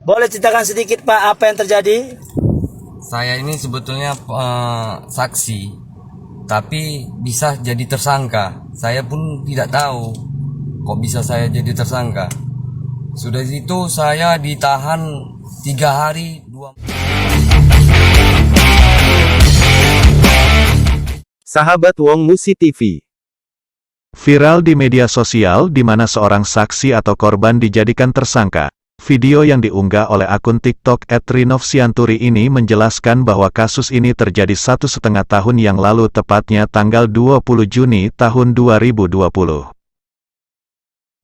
Boleh ceritakan sedikit Pak apa yang terjadi? Saya ini sebetulnya saksi, tapi bisa jadi tersangka. Saya pun tidak tahu kok bisa saya jadi tersangka. Sudah itu saya ditahan 3 hari 2. Sahabat Wong Musi TV. Viral di media sosial di mana seorang saksi atau korban dijadikan tersangka. Video yang diunggah oleh akun TikTok @rinovsianturi ini menjelaskan bahwa kasus ini terjadi 1,5 tahun yang lalu, tepatnya tanggal 20 Juni tahun 2020.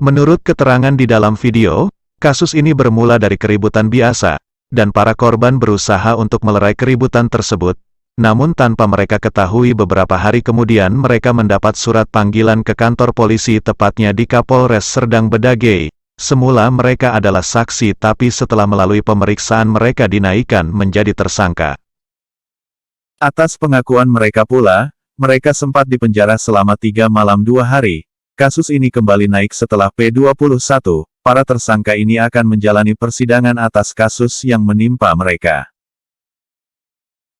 Menurut keterangan di dalam video, kasus ini bermula dari keributan biasa, dan para korban berusaha untuk melerai keributan tersebut. Namun tanpa mereka ketahui beberapa hari kemudian mereka mendapat surat panggilan ke kantor polisi, tepatnya di Kapolres Serdang Bedagai. Semula mereka adalah saksi, tapi setelah melalui pemeriksaan mereka dinaikkan menjadi tersangka. Atas pengakuan mereka pula, mereka sempat dipenjara selama 3 malam 2 hari. Kasus ini kembali naik setelah P21. Para tersangka ini akan menjalani persidangan atas kasus yang menimpa mereka.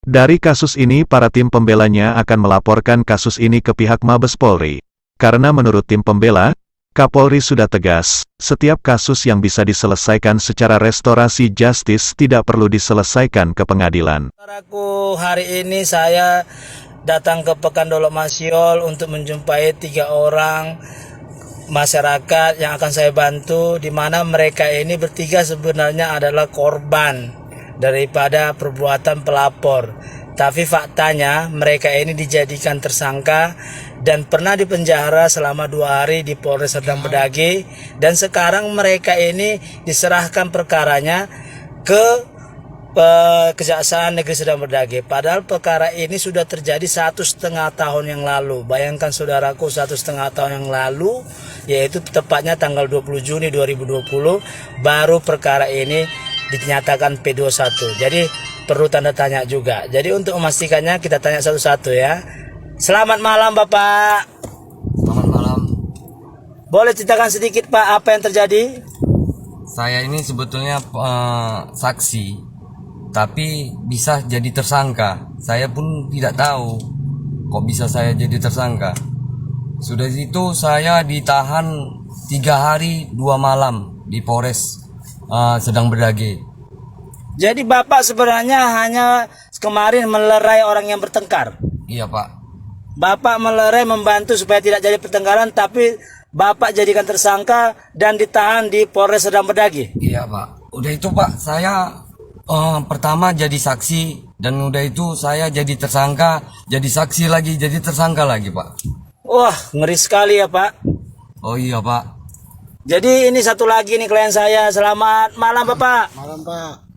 Dari kasus ini para tim pembelanya akan melaporkan kasus ini ke pihak Mabes Polri. Karena menurut tim pembela, Kapolri sudah tegas, setiap kasus yang bisa diselesaikan secara restorasi justice tidak perlu diselesaikan ke pengadilan. Hari ini saya datang ke Pekandolo Masiol untuk menjumpai 3 orang masyarakat yang akan saya bantu, di mana mereka ini bertiga sebenarnya adalah korban daripada perbuatan pelapor. Tapi faktanya mereka ini dijadikan tersangka dan pernah dipenjara selama 2 hari di Polres Serdang Bedagai, dan sekarang mereka ini diserahkan perkaranya ke Kejaksaan Negeri Serdang Bedagai. Padahal perkara ini sudah terjadi 1,5 tahun yang lalu. Bayangkan saudaraku, 1,5 tahun yang lalu, yaitu tepatnya tanggal 20 Juni 2020, baru perkara ini dinyatakan P21. Jadi perlu tanda tanya juga. Jadi untuk memastikannya kita tanya satu-satu ya. Selamat malam Bapak. Selamat malam. Boleh ceritakan sedikit Pak apa yang terjadi? Saya ini sebetulnya saksi, tapi bisa jadi tersangka. Saya pun tidak tahu kok bisa saya jadi tersangka. Sudah itu saya ditahan 3 hari 2 malam di Polres Serdang Bedagai. Jadi Bapak sebenarnya hanya kemarin melerai orang yang bertengkar. Iya Pak. Bapak melerai membantu supaya tidak jadi pertengkaran, tapi Bapak jadikan tersangka dan ditahan di Polres Serdang Bedagai. Iya Pak. Udah itu Pak, saya pertama jadi saksi, dan udah itu saya jadi tersangka, jadi saksi lagi, jadi tersangka lagi Pak. Wah, ngeri sekali ya Pak. Oh iya Pak. Jadi ini satu lagi nih klien saya. Selamat malam Bapak. Malam Pak.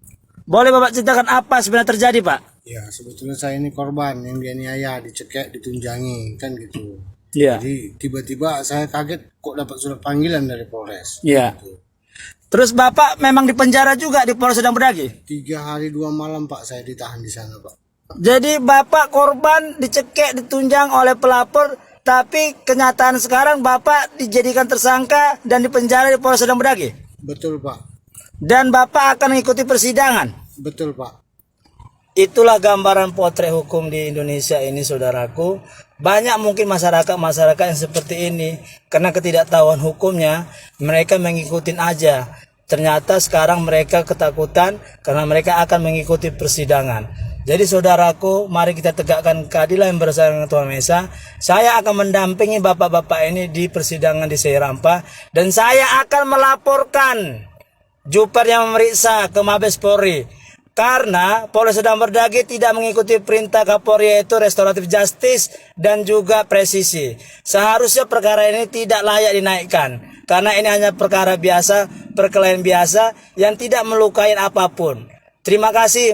Boleh Bapak ceritakan apa sebenarnya terjadi Pak? Ya sebetulnya saya ini korban yang dianiaya, dicekek, ditunjangi kan gitu. Iya. Jadi tiba-tiba saya kaget kok dapat surat panggilan dari Polres. Iya. Gitu. Terus Bapak memang dipenjara juga di Polres Serdang Bedagai? 3 hari 2 malam Pak saya ditahan di sana Pak. Jadi Bapak korban dicekek, ditunjang oleh pelapor, tapi kenyataan sekarang Bapak dijadikan tersangka dan dipenjara di Polres Serdang Bedagai? Betul Pak. Dan Bapak akan mengikuti persidangan? Betul Pak. Itulah gambaran potret hukum di Indonesia ini saudaraku. Banyak mungkin masyarakat yang seperti ini, karena ketidaktahuan hukumnya mereka mengikutin aja. Ternyata sekarang mereka ketakutan karena mereka akan mengikuti persidangan. Jadi saudaraku, mari kita tegakkan keadilan yang berdasarkan Tuhan Maha Esa. Saya akan mendampingi bapak-bapak ini di persidangan di Serampa, dan saya akan melaporkan Juper yang memeriksa ke Mabes Polri. Karena Polres Serdang Bedagai tidak mengikuti perintah Kapolri, yaitu restoratif justice dan juga presisi. Seharusnya perkara ini tidak layak dinaikkan, karena ini hanya perkara biasa, perkelahian biasa yang tidak melukai apapun. Terima kasih.